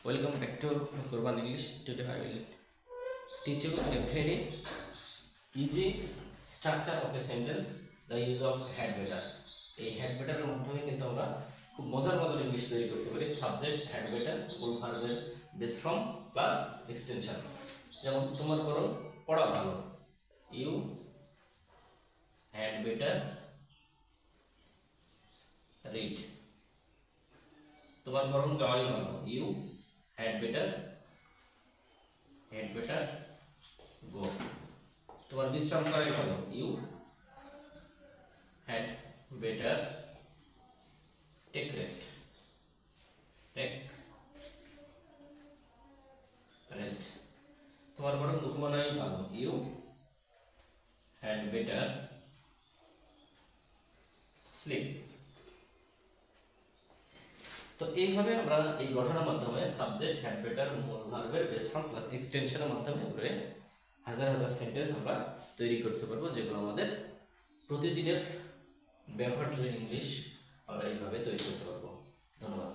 Welcome back to Kurban English. Today I will teach you a very easy structure of a sentence, the use of had better. এই had better এর মাধ্যমে কিন্তু আমরা খুব মজার মজার ইংলিশ তৈরি করতে পারি। সাবজেক্ট had better, ফুল ভার্বের বেস ফর্ম প্লাস এক্সটেনশন। যেমন তোমার বরং পড়া ভালো, ইউ had better read. তোমার বরং যাওয়াই ভালো, ইউ had better go. তোমার বিশ্রাম করাই ভালো, you had better take rest. তোমার বরং ঘুমানোই ভালো, ইউ had better sleep. তো এইভাবে আমরা এই গঠনের মাধ্যমে সাবজেক্ট হ্যাড বেটার মূল ভার্বের বেস ফর্ম প্লাস এক্সটেনশনের মাধ্যমে হাজার হাজার সেন্টেন্স আমরা তৈরি করতে পারবো, যেগুলো আমাদের প্রতিদিনের ব্যবহার্য ইংলিশ আমরা এইভাবে তৈরি করতে পারবো। ধন্যবাদ।